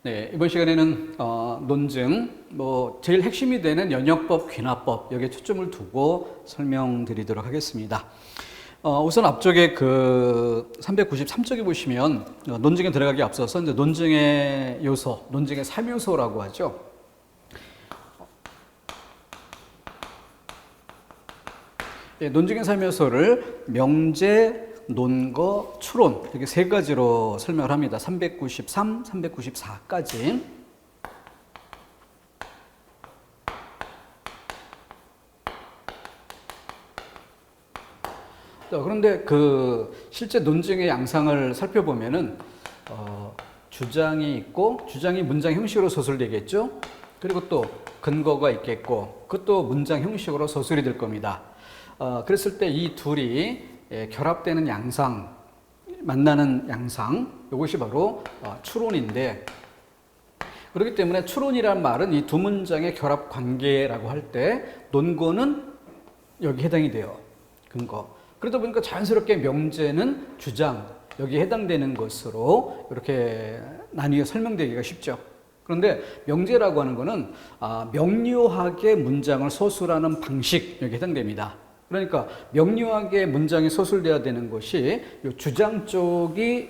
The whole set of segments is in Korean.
네, 이번 시간에는 논증, 제일 핵심이 되는 연역법, 귀납법 여기에 초점을 두고 설명드리도록 하겠습니다. 우선 앞쪽에 그 393쪽에 보시면 논증에 들어가기 앞서서 이제 논증의 요소, 논증의 3요소라고 하죠. 네, 논증의 3요소를 명제, 논거, 추론 이렇게 세 가지로 설명을 합니다. 393, 394까지. 그런데 실제 논증의 양상을 살펴보면은 주장이 있고 주장이 문장 형식으로 서술되겠죠. 그리고 또 근거가 있겠고 그것도 문장 형식으로 서술이 될 겁니다. 그랬을 때 이 둘이 결합되는 양상, 만나는 양상, 이것이 바로 추론인데, 그렇기 때문에 추론이란 말은 이 두 문장의 결합 관계라고 할 때 논거는 여기 해당이 돼요. 근거. 그러다 보니까 자연스럽게 명제는 주장, 여기에 해당되는 것으로 이렇게 나뉘어 설명되기가 쉽죠. 그런데 명제라고 하는 것은 명료하게 문장을 서술하는 방식, 여기 해당됩니다. 그러니까 명료하게 문장이 서술돼야 되는 것이 이 주장 쪽이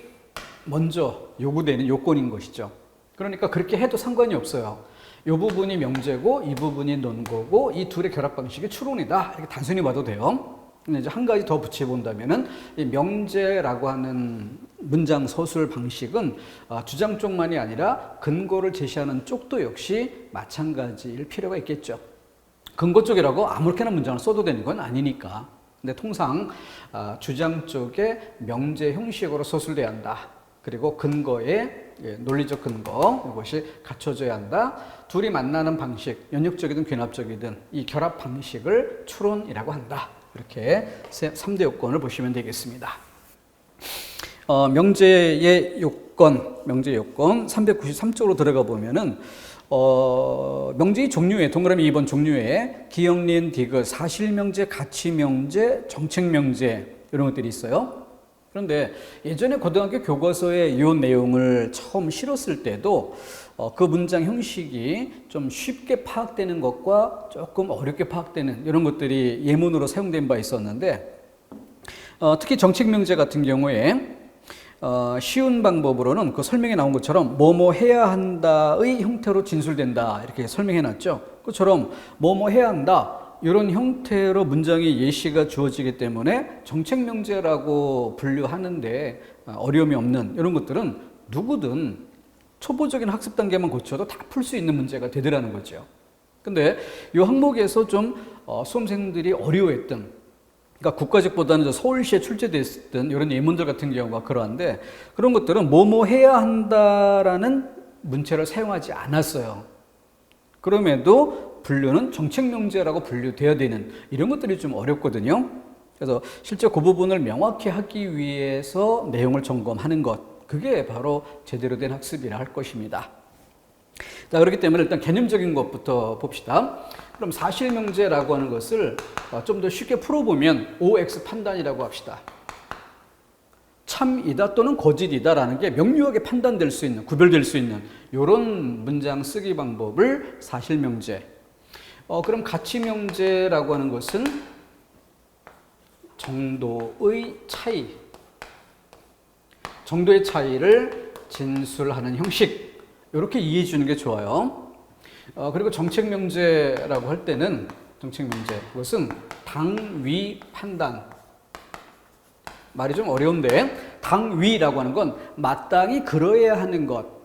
먼저 요구되는 요건인 것이죠. 그러니까 그렇게 해도 상관이 없어요. 이 부분이 명제고 이 부분이 논거고 이 둘의 결합 방식이 추론이다. 이렇게 단순히 봐도 돼요. 근데 이제 한 가지 더 붙여본다면은 이 명제라고 하는 문장 서술 방식은 주장 쪽만이 아니라 근거를 제시하는 쪽도 역시 마찬가지일 필요가 있겠죠. 근거 쪽이라고 아무렇게나 문장을 써도 되는 건 아니니까. 근데 통상 주장 쪽에 명제 형식으로 서술돼야 한다. 그리고 근거에 논리적 근거 이것이 갖춰져야 한다. 둘이 만나는 방식, 연역적이든 귀납적이든 이 결합 방식을 추론이라고 한다. 이렇게 3대 요건을 보시면 되겠습니다. 명제의 요건 393쪽으로 들어가 보면은 명제의 종류에 동그라미 2번 종류에 기역, 디귿, 사실명제, 가치명제, 정책명제 이런 것들이 있어요. 그런데 예전에 고등학교 교과서에 이 내용을 처음 실었을 때도 그 문장 형식이 좀 쉽게 파악되는 것과 조금 어렵게 파악되는 이런 것들이 예문으로 사용된 바 있었는데 특히 정책명제 같은 경우에 쉬운 방법으로는 그 설명에 나온 것처럼 뭐뭐 해야 한다의 형태로 진술된다 이렇게 설명해 놨죠. 그처럼 뭐뭐 해야 한다 이런 형태로 문장의 예시가 주어지기 때문에 정책명제라고 분류하는데 어려움이 없는 이런 것들은 누구든 초보적인 학습 단계만 거쳐도 다 풀 수 있는 문제가 되더라는 거죠. 근데 이 항목에서 좀 수험생들이 어려워했던, 그러니까 국가직보다는 서울시에 출제됐던 이런 예문들 같은 경우가 그러한데 그런 것들은 뭐뭐 해야 한다라는 문체를 사용하지 않았어요. 그럼에도 분류는 정책명제라고 분류되어야 되는 이런 것들이 좀 어렵거든요. 그래서 실제 그 부분을 명확히 하기 위해서 내용을 점검하는 것, 그게 바로 제대로 된 학습이라 할 것입니다. 자, 그렇기 때문에 일단 개념적인 것부터 봅시다. 그럼 사실명제라고 하는 것을 좀 더 쉽게 풀어보면 OX 판단이라고 합시다. 참이다 또는 거짓이다라는 게 명료하게 판단될 수 있는, 구별될 수 있는 이런 문장 쓰기 방법을 사실명제. 그럼 가치명제라고 하는 것은 정도의 차이, 정도의 차이를 진술하는 형식, 이렇게 이해해 주는 게 좋아요. 그리고 정책명제라고 할 때는 그것은 당위 판단. 말이 좀 어려운데 당위라고 하는 건 마땅히 그러해야 하는 것.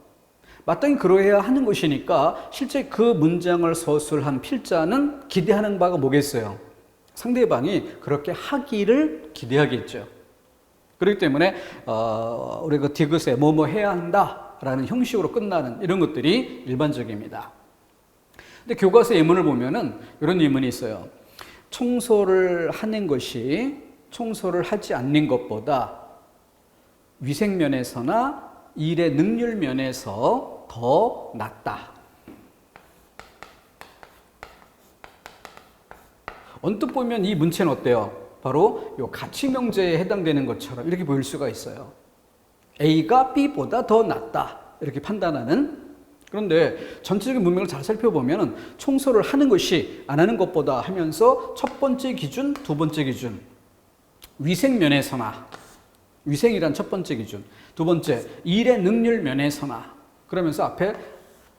마땅히 그러해야 하는 것이니까 실제 그 문장을 서술한 필자는 기대하는 바가 뭐겠어요? 상대방이 그렇게 하기를 기대하겠죠. 그렇기 때문에 우리 그 디귿에 뭐뭐 해야 한다라는 형식으로 끝나는 이런 것들이 일반적입니다. 근데 교과서 예문을 보면은 이런 예문이 있어요. 청소를 하는 것이 청소를 하지 않는 것보다 위생면에서나 일의 능률 면에서 더 낫다. 언뜻 보면 이 문체는 어때요? 바로 이 가치명제에 해당되는 것처럼 이렇게 보일 수가 있어요. A가 B보다 더 낫다. 이렇게 판단하는 그런데 전체적인 문맥을 잘 살펴보면 청소를 하는 것이 안 하는 것보다 하면서 첫 번째 기준, 두 번째 기준, 위생 면에서나, 위생이란 첫 번째 기준, 두 번째 일의 능률 면에서나, 그러면서 앞에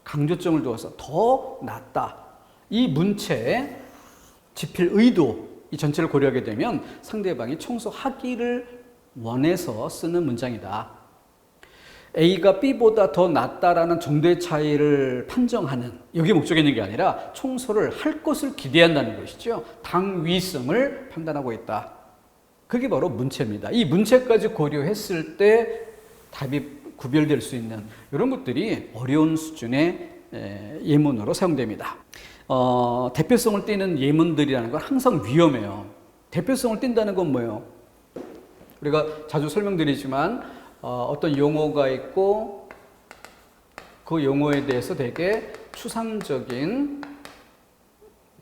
강조점을 두어서 더 낫다. 이 문체에 집필 의도, 이 전체를 고려하게 되면 상대방이 청소하기를 원해서 쓰는 문장이다. A가 B보다 더 낫다라는 정도의 차이를 판정하는, 여기 목적이 있는 게 아니라 청소를 할 것을 기대한다는 것이죠. 당위성을 판단하고 있다. 그게 바로 문체입니다. 이 문체까지 고려했을 때 답이 구별될 수 있는 이런 것들이 어려운 수준의 예문으로 사용됩니다. 대표성을 띠는 예문들이라는 건 항상 위험해요. 대표성을 띈다는 건 뭐예요? 우리가 자주 설명드리지만 어떤 용어가 있고 그 용어에 대해서 되게 추상적인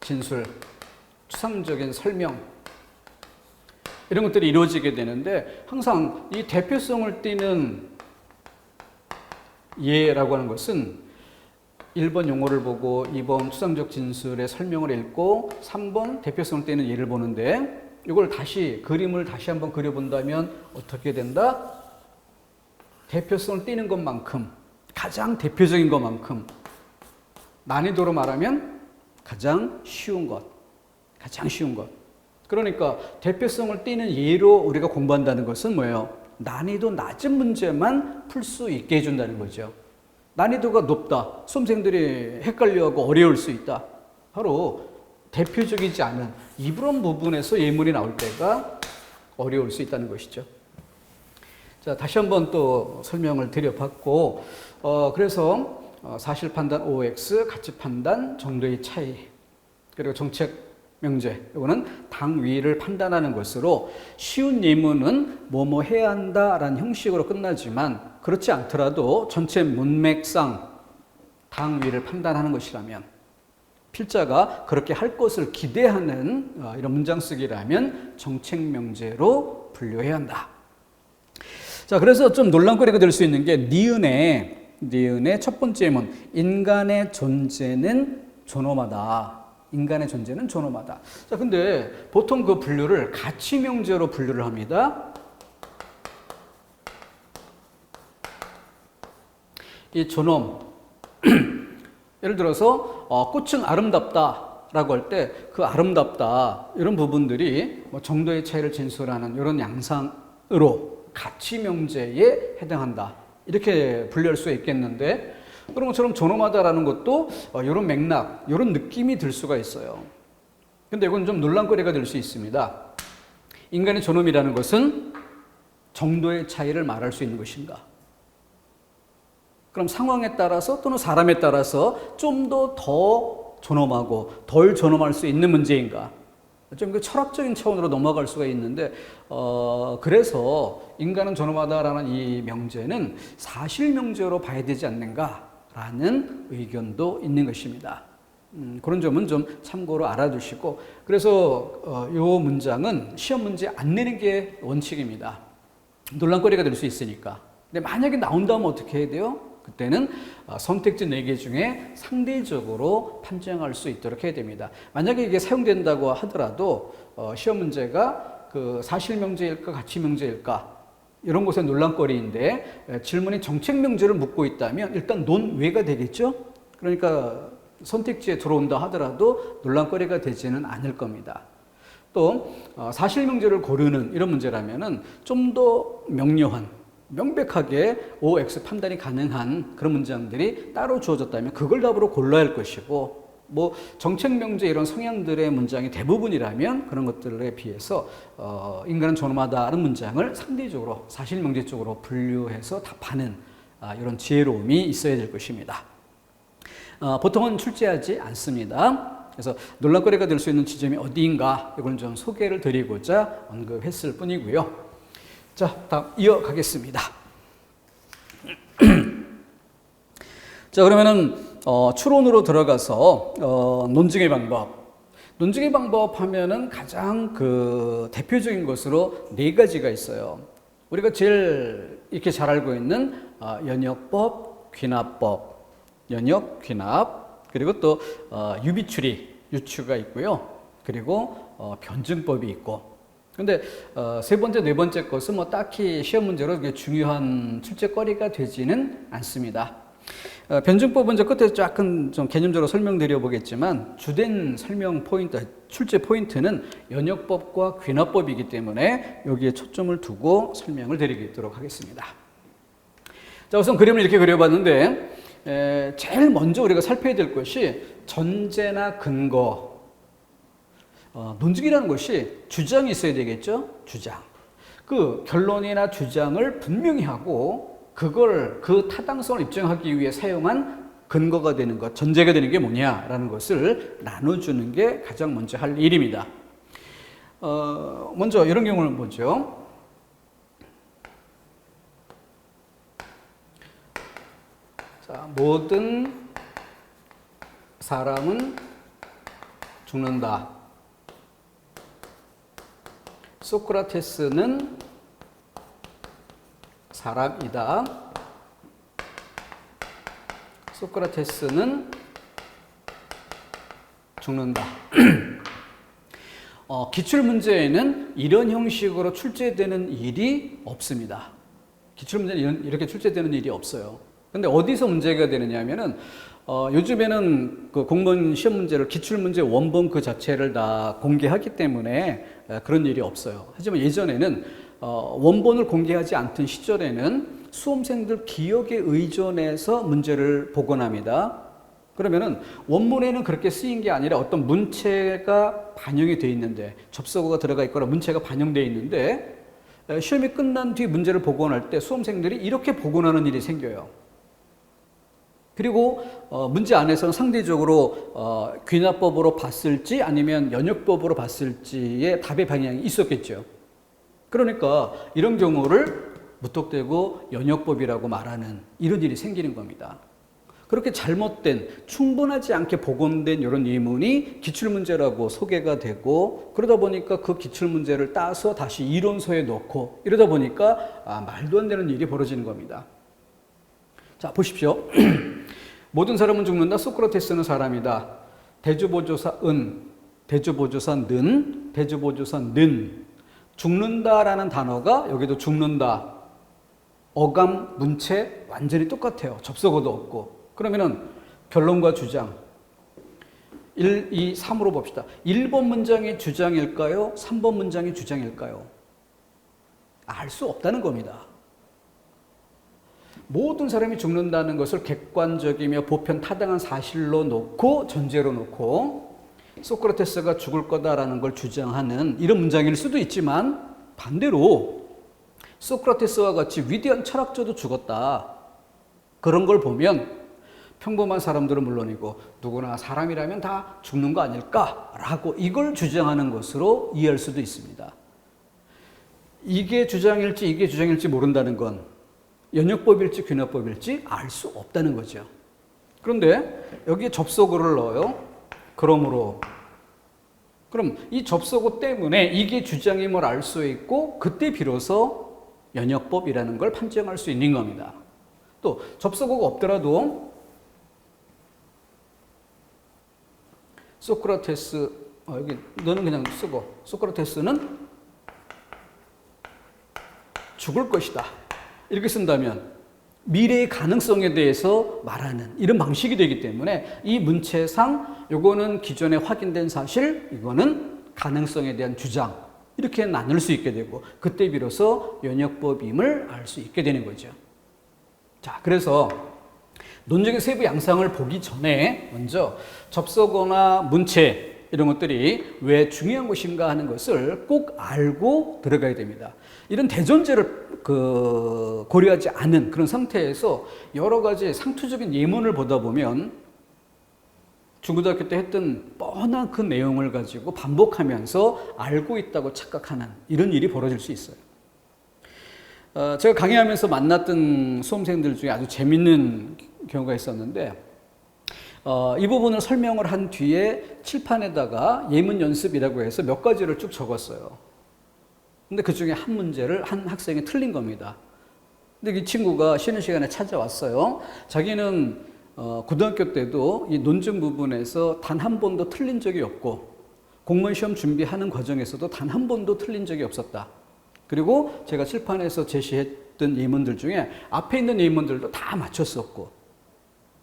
진술, 추상적인 설명 이런 것들이 이루어지게 되는데 항상 이 대표성을 띠는 예라고 하는 것은 1번 용어를 보고 2번 추상적 진술의 설명을 읽고 3번 대표성을 띠는 예를 보는데 이걸 다시 그림을 다시 한번 그려본다면 어떻게 된다? 대표성을 띠는 것만큼 가장 대표적인 것만큼 난이도로 말하면 가장 쉬운 것, 가장 쉬운 것. 그러니까 대표성을 띠는 예로 우리가 공부한다는 것은 뭐예요? 난이도 낮은 문제만 풀 수 있게 해준다는 거죠. 난이도가 높다. 수험생들이 헷갈려하고 어려울 수 있다. 바로 대표적이지 않은 이런 부분에서 예문이 나올 때가 어려울 수 있다는 것이죠. 자, 다시 한번 또 설명을 드려봤고, 그래서 사실 판단 OX, 가치 판단 정도의 차이, 그리고 정책 명제, 이거는 당위를 판단하는 것으로 쉬운 예문은 뭐뭐 해야 한다라는 형식으로 끝나지만 그렇지 않더라도 전체 문맥상 당위를 판단하는 것이라면 필자가 그렇게 할 것을 기대하는 이런 문장 쓰기라면 정책 명제로 분류해야 한다. 자, 그래서 좀 논란거리가 될 수 있는 게 니은의 첫 번째 예문, 인간의 존재는 존엄하다. 인간의 존재는 존엄하다. 자, 근데 보통 그 분류를 가치 명제로 분류를 합니다. 이 존엄. 예를 들어서 꽃은 아름답다라고 할 때 그 아름답다 이런 부분들이 뭐 정도의 차이를 진술하는 이런 양상으로 가치 명제에 해당한다. 이렇게 분류할 수 있겠는데 그런 것처럼 존엄하다라는 것도 이런 맥락, 이런 느낌이 들 수가 있어요. 근데 이건 좀 논란거리가 될 수 있습니다. 인간의 존엄이라는 것은 정도의 차이를 말할 수 있는 것인가? 그럼 상황에 따라서 또는 사람에 따라서 좀 더 존엄하고 덜 존엄할 수 있는 문제인가? 좀 그 철학적인 차원으로 넘어갈 수가 있는데 그래서 인간은 존엄하다라는 이 명제는 사실 명제로 봐야 되지 않는가라는 의견도 있는 것입니다. 그런 점은 좀 참고로 알아두시고 그래서 이 문장은 시험 문제 안 내는 게 원칙입니다. 논란거리가 될 수 있으니까. 근데 만약에 나온다면 어떻게 해야 돼요? 그때는 선택지 4개 중에 상대적으로 판정할 수 있도록 해야 됩니다. 만약에 이게 사용된다고 하더라도 시험 문제가 그 사실 명제일까 가치 명제일까 이런 것의 논란거리인데 질문이 정책 명제를 묻고 있다면 일단 논외가 되겠죠. 그러니까 선택지에 들어온다 하더라도 논란거리가 되지는 않을 겁니다. 또 사실 명제를 고르는 이런 문제라면은 좀 더 명백하게 OX 판단이 가능한 그런 문장들이 따로 주어졌다면 그걸 답으로 골라야 할 것이고 뭐 정책 명제 이런 성향들의 문장이 대부분이라면 그런 것들에 비해서 인간은 존엄하다는 문장을 상대적으로 사실 명제 쪽으로 분류해서 답하는 이런 지혜로움이 있어야 될 것입니다. 보통은 출제하지 않습니다. 그래서 논란거리가 될 수 있는 지점이 어디인가 이걸 좀 소개를 드리고자 언급했을 뿐이고요. 자, 다음 이어가겠습니다. 자, 그러면은 추론으로 들어가서 논증의 방법. 논증의 방법 하면은 가장 그 대표적인 것으로 4가지가 있어요. 우리가 제일 이렇게 잘 알고 있는 연역법, 귀납법, 연역, 귀납, 그리고 또 유비추리, 유추가 있고요. 그리고 변증법이 있고. 근데 세 번째, 네 번째 것은 뭐 딱히 시험 문제로 중요한 출제거리가 되지는 않습니다. 변증법은 저 끝에 약간 좀 개념적으로 설명드려 보겠지만 주된 설명 포인트, 출제 포인트는 연역법과 귀납법이기 때문에 여기에 초점을 두고 설명을 드리도록 하겠습니다. 자, 우선 그림을 이렇게 그려봤는데 제일 먼저 우리가 살펴야 될 것이 전제나 근거, 논증이라는 것이 주장이 있어야 되겠죠? 주장. 그 결론이나 주장을 분명히 하고 그걸 그 타당성을 입증하기 위해 사용한 근거가 되는 것, 전제가 되는 게 뭐냐라는 것을 나눠주는 게 가장 먼저 할 일입니다. 먼저 이런 경우를 보죠. 자, 모든 사람은 죽는다. 소크라테스는 사람이다. 소크라테스는 죽는다. 기출문제에는 이런 형식으로 출제되는 일이 없습니다. 기출문제는 이렇게 출제되는 일이 없어요. 근데 어디서 문제가 되느냐 하면은 요즘에는 그 공무원 시험 문제를 기출문제 원본 그 자체를 다 공개하기 때문에 그런 일이 없어요. 하지만 예전에는 원본을 공개하지 않던 시절에는 수험생들 기억에 의존해서 문제를 복원합니다. 그러면은 원문에는 그렇게 쓰인 게 아니라 어떤 문체가 반영이 되어 있는데, 접속어가 들어가 있거나 문체가 반영되어 있는데 시험이 끝난 뒤 문제를 복원할 때 수험생들이 이렇게 복원하는 일이 생겨요. 그리고 문제 안에서는 상대적으로 귀납법으로 봤을지 아니면 연역법으로 봤을지의 답의 방향이 있었겠죠. 그러니까 이런 경우를 무턱대고 연역법이라고 말하는 이런 일이 생기는 겁니다. 그렇게 잘못된, 충분하지 않게 복원된 이런 예문이 기출문제라고 소개가 되고, 그러다 보니까 그 기출문제를 따서 다시 이론서에 넣고, 이러다 보니까 말도 안 되는 일이 벌어지는 겁니다. 자, 보십시오. 모든 사람은 죽는다. 소크라테스는 사람이다. 대주보조사 은, 대주보조사 는, 대주보조사 는. 죽는다라는 단어가 여기도 죽는다. 어감, 문체 완전히 똑같아요. 접속어도 없고. 그러면은 결론과 주장 1, 2, 3으로 봅시다. 1번 문장이 주장일까요? 3번 문장이 주장일까요? 알 수 없다는 겁니다. 모든 사람이 죽는다는 것을 객관적이며 보편 타당한 사실로 놓고, 전제로 놓고 소크라테스가 죽을 거다라는 걸 주장하는 이런 문장일 수도 있지만, 반대로 소크라테스와 같이 위대한 철학자도 죽었다, 그런 걸 보면 평범한 사람들은 물론이고 누구나 사람이라면 다 죽는 거 아닐까라고 이걸 주장하는 것으로 이해할 수도 있습니다. 이게 주장일지 이게 주장일지 모른다는 건 연역법일지 귀납법일지 알 수 없다는 거죠. 그런데 여기에 접속어를 넣어요. 그러므로. 그럼 이 접속어 때문에 이게 주장임을 알 수 있고, 그때 비로소 연역법이라는 걸 판정할 수 있는 겁니다. 또 접속어가 없더라도 소크라테스, 여기 너는 그냥 쓰고, 소크라테스는 죽을 것이다, 이렇게 쓴다면 미래의 가능성에 대해서 말하는 이런 방식이 되기 때문에 이 문체상 요거는 기존에 확인된 사실, 이거는 가능성에 대한 주장, 이렇게 나눌 수 있게 되고, 그때 비로소 연역법임을 알 수 있게 되는 거죠. 자, 그래서 논증의 세부 양상을 보기 전에 먼저 접속어나 문체 이런 것들이 왜 중요한 것인가 하는 것을 꼭 알고 들어가야 됩니다. 이런 대전제를 고려하지 않은 그런 상태에서 여러 가지 상투적인 예문을 보다 보면 중고등학교 때 했던 뻔한 그 내용을 가지고 반복하면서 알고 있다고 착각하는 이런 일이 벌어질 수 있어요. 제가 강의하면서 만났던 수험생들 중에 아주 재밌는 경우가 있었는데, 이 부분을 설명을 한 뒤에 칠판에다가 예문 연습이라고 해서 몇 가지를 쭉 적었어요. 근데 그 중에 한 문제를 한 학생이 틀린 겁니다. 근데 이 친구가 쉬는 시간에 찾아왔어요. 자기는 고등학교 때도 이 논증 부분에서 단 한 번도 틀린 적이 없고 공무원 시험 준비하는 과정에서도 단 한 번도 틀린 적이 없었다. 그리고 제가 칠판에서 제시했던 예문들 중에 앞에 있는 예문들도 다 맞췄었고,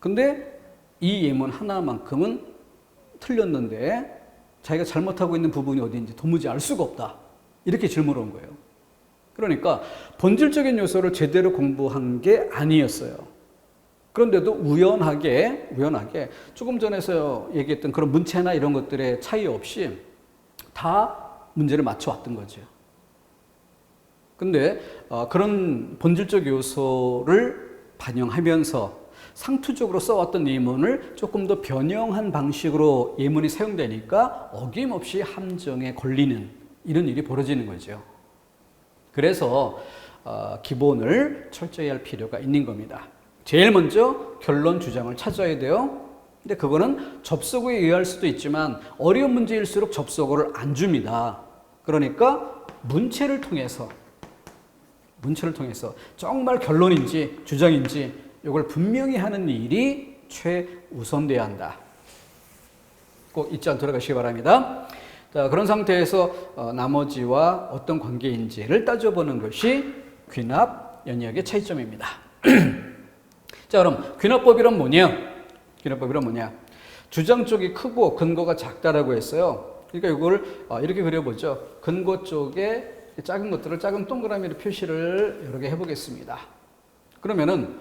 근데 이 예문 하나만큼은 틀렸는데 자기가 잘못하고 있는 부분이 어디인지 도무지 알 수가 없다. 이렇게 질문을 온 거예요. 그러니까 본질적인 요소를 제대로 공부한 게 아니었어요. 그런데도 우연하게 조금 전에서 얘기했던 그런 문체나 이런 것들의 차이 없이 다 문제를 맞춰왔던 거죠. 근데 그런 본질적 요소를 반영하면서 상투적으로 써왔던 예문을 조금 더 변형한 방식으로 예문이 사용되니까 어김없이 함정에 걸리는 이런 일이 벌어지는 거죠. 그래서 기본을 철저히 할 필요가 있는 겁니다. 제일 먼저 결론 주장을 찾아야 돼요. 근데 그거는 접속어에 의할 수도 있지만 어려운 문제일수록 접속어를 안 줍니다. 그러니까 문체를 통해서 정말 결론인지 주장인지 이걸 분명히 하는 일이 최우선돼야 한다. 꼭 잊지 않도록 하시기 바랍니다. 자, 그런 상태에서 나머지와 어떤 관계인지를 따져보는 것이 귀납, 연역의 차이점입니다. 자, 그럼 귀납법이란 뭐냐? 주장 쪽이 크고 근거가 작다라고 했어요. 그러니까 이걸 이렇게 그려보죠. 근거 쪽에 작은 것들을 작은 동그라미로 표시를 여러 개 해보겠습니다. 그러면은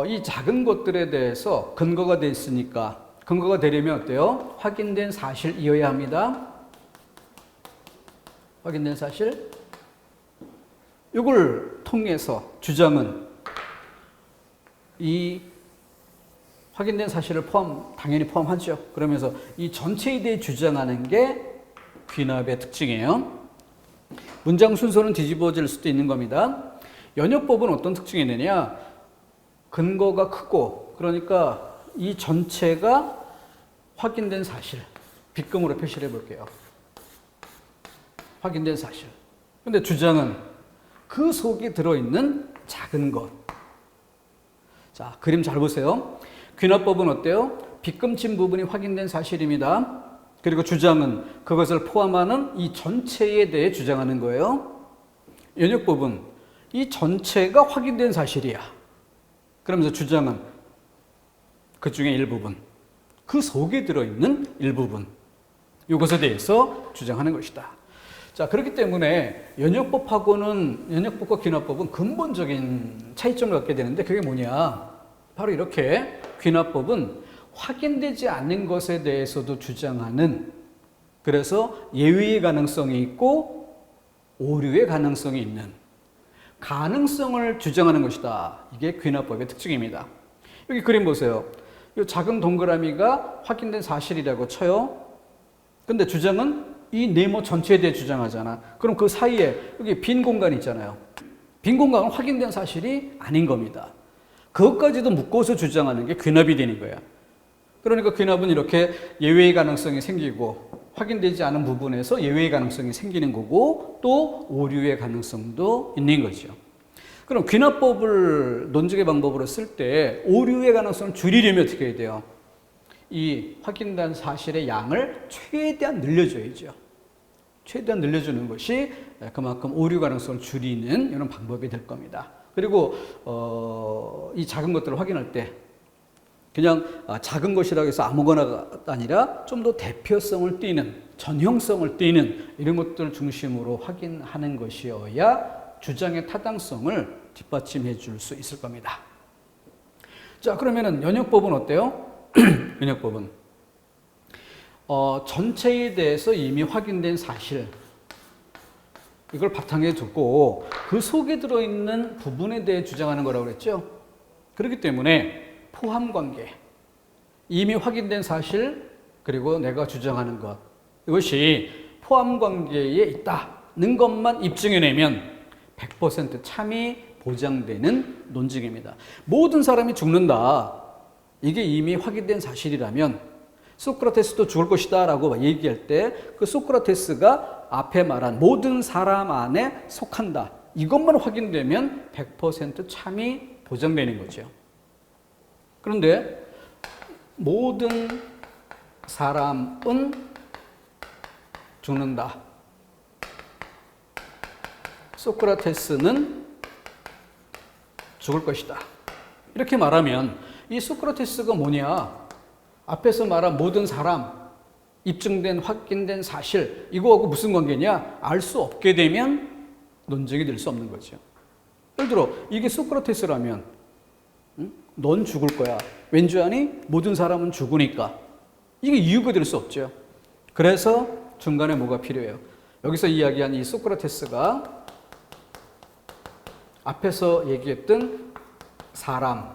이 작은 것들에 대해서 근거가 됐으니까 근거가 되려면 어때요? 확인된 사실이어야 합니다. 확인된 사실. 이걸 통해서 주장은 이 확인된 사실을 당연히 포함하죠. 그러면서 이 전체에 대해 주장하는 게 귀납의 특징이에요. 문장 순서는 뒤집어질 수도 있는 겁니다. 연역법은 어떤 특징이 있느냐? 근거가 크고, 그러니까 이 전체가 확인된 사실, 빗금으로 표시를 해볼게요. 확인된 사실. 근데 주장은 그 속에 들어있는 작은 것. 자, 그림 잘 보세요. 귀납법은 어때요? 빗금친 부분이 확인된 사실입니다. 그리고 주장은 그것을 포함하는 이 전체에 대해 주장하는 거예요. 연역법은 이 전체가 확인된 사실이야. 그러면서 주장은 그 중에 일부분, 그 속에 들어있는 일부분, 이것에 대해서 주장하는 것이다. 자, 그렇기 때문에 연역법과 귀납법은 근본적인 차이점을 갖게 되는데 그게 뭐냐? 바로 이렇게 귀납법은 확인되지 않는 것에 대해서도 주장하는, 그래서 예외의 가능성이 있고 오류의 가능성이 있는 가능성을 주장하는 것이다. 이게 귀납법의 특징입니다. 여기 그림 보세요. 이 작은 동그라미가 확인된 사실이라고 쳐요. 근데 주장은 이 네모 전체에 대해 주장하잖아. 그럼 그 사이에 여기 빈 공간이 있잖아요. 빈 공간은 확인된 사실이 아닌 겁니다. 그것까지도 묶어서 주장하는 게 귀납이 되는 거야. 그러니까 귀납은 이렇게 예외의 가능성이 생기고 확인되지 않은 부분에서 예외의 가능성이 생기는 거고 또 오류의 가능성도 있는 거죠. 그럼 귀납법을 논증의 방법으로 쓸 때 오류의 가능성을 줄이려면 어떻게 해야 돼요? 이 확인된 사실의 양을 최대한 늘려줘야죠. 최대한 늘려주는 것이 그만큼 오류 가능성을 줄이는 이런 방법이 될 겁니다. 그리고 이 작은 것들을 확인할 때 그냥 작은 것이라고 해서 아무거나가 아니라 좀 더 대표성을 띠는, 전형성을 띠는 이런 것들을 중심으로 확인하는 것이어야 주장의 타당성을 뒷받침해 줄 수 있을 겁니다. 자, 그러면은 연역법은 어때요? 연역법은 전체에 대해서 이미 확인된 사실, 이걸 바탕에 두고 그 속에 들어있는 부분에 대해 주장하는 거라고 그랬죠. 그렇기 때문에 포함관계, 이미 확인된 사실, 그리고 내가 주장하는 것, 이것이 포함관계에 있다는 것만 입증해내면 100% 참이 보장되는 논증입니다. 모든 사람이 죽는다, 이게 이미 확인된 사실이라면 소크라테스도 죽을 것이다 라고 얘기할 때 그 소크라테스가 앞에 말한 모든 사람 안에 속한다, 이것만 확인되면 100% 참이 보장되는 거죠. 그런데 모든 사람은 죽는다. 소크라테스는 죽을 것이다. 이렇게 말하면 이 소크라테스가 뭐냐? 앞에서 말한 모든 사람, 입증된 확인된 사실, 이거하고 무슨 관계냐? 알 수 없게 되면 논쟁이 될 수 없는 거죠. 예를 들어 이게 소크라테스라면 넌 죽을 거야. 왠지 아니? 모든 사람은 죽으니까. 이게 이유가 될 수 없죠. 그래서 중간에 뭐가 필요해요? 여기서 이야기한 이 소크라테스가 앞에서 얘기했던 사람,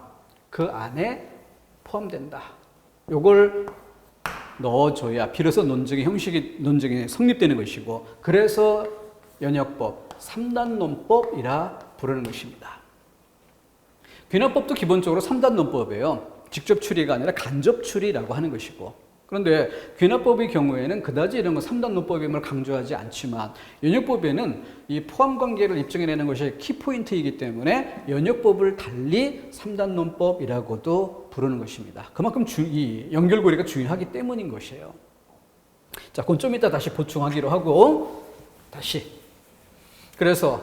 그 안에 포함된다. 요걸 넣어줘야 비로소 논증이 성립되는 것이고, 그래서 연역법, 3단 논법이라 부르는 것입니다. 귀납법도 기본적으로 3단 논법이에요. 직접 추리가 아니라 간접 추리라고 하는 것이고, 그런데 귀납법의 경우에는 그다지 이런 거 3단 논법임을 강조하지 않지만 연역법에는 이 포함 관계를 입증해내는 것이 키포인트이기 때문에 연역법을 달리 3단 논법이라고도 부르는 것입니다. 그만큼 이 연결고리가 중요하기 때문인 것이에요. 자, 그건 좀 이따 다시 보충하기로 하고, 다시. 그래서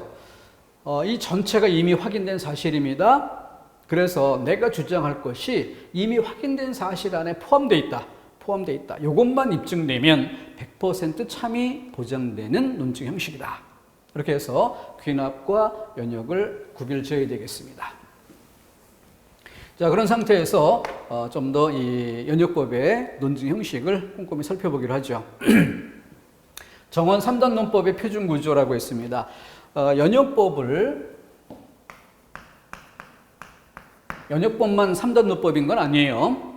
이 전체가 이미 확인된 사실입니다. 그래서 내가 주장할 것이 이미 확인된 사실 안에 포함되어 있다. 이것만 입증되면 100% 참이 보장되는 논증 형식이다. 이렇게 해서 귀납과 연역을 구별 지어야 되겠습니다. 자, 그런 상태에서 좀 더 이 연역법의 논증 형식을 꼼꼼히 살펴보기로 하죠. 정원 3단 논법의 표준 구조라고 했습니다. 연역법만 3단 논법인 건 아니에요.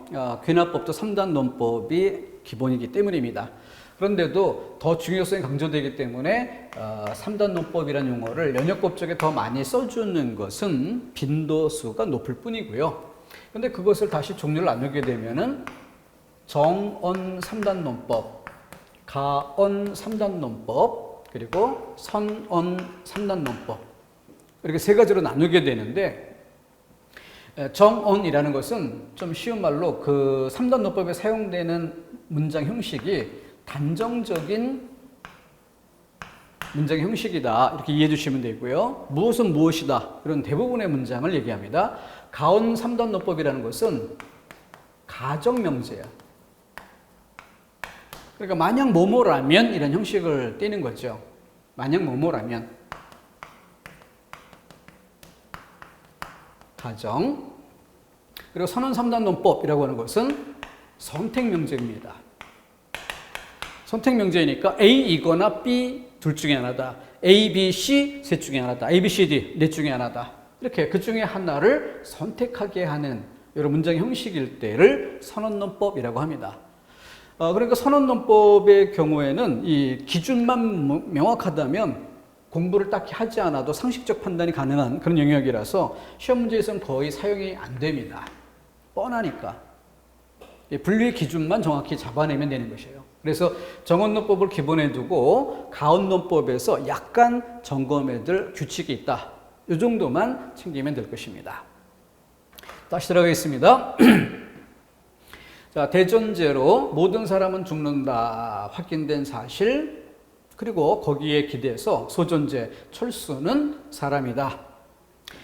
귀납법도 3단 논법이 기본이기 때문입니다. 그런데도 더 중요성이 강조되기 때문에 3단 논법이라는 용어를 연역법 쪽에 더 많이 써주는 것은 빈도수가 높을 뿐이고요. 그런데 그것을 다시 종류를 나누게 되면은 정언 3단 논법, 가언 3단 논법, 그리고 선언 3단 논법, 이렇게 세 가지로 나누게 되는데, 정언이라는 것은 좀 쉬운 말로 그 3단 논법에 사용되는 문장 형식이 단정적인 문장 형식이다. 이렇게 이해해 주시면 되고요. 무엇은 무엇이다. 이런 대부분의 문장을 얘기합니다. 가언 3단 논법이라는 것은 가정명제야. 그러니까 만약 뭐뭐라면 이런 형식을 떼는 거죠. 만약 뭐뭐라면. 가정. 그리고 선언 3단 논법이라고 하는 것은 선택명제입니다. 선택명제이니까 A이거나 B 둘 중에 하나다. A, B, C 셋 중에 하나다. A, B, C, D 넷 중에 하나다. 이렇게 그 중에 하나를 선택하게 하는 이런 문장 형식일 때를 선언논법이라고 합니다. 그러니까 선언논법의 경우에는 이 기준만 명확하다면 공부를 딱히 하지 않아도 상식적 판단이 가능한 그런 영역이라서 시험 문제에서는 거의 사용이 안 됩니다. 뻔하니까. 분류의 기준만 정확히 잡아내면 되는 것이에요. 그래서 정언논법을 기본에 두고 가언논법에서 약간 점검해둘 규칙이 있다. 이 정도만 챙기면 될 것입니다. 다시 들어가겠습니다. 자, 대전제로 모든 사람은 죽는다. 확인된 사실. 그리고 거기에 기대서 소전제, 철수는 사람이다.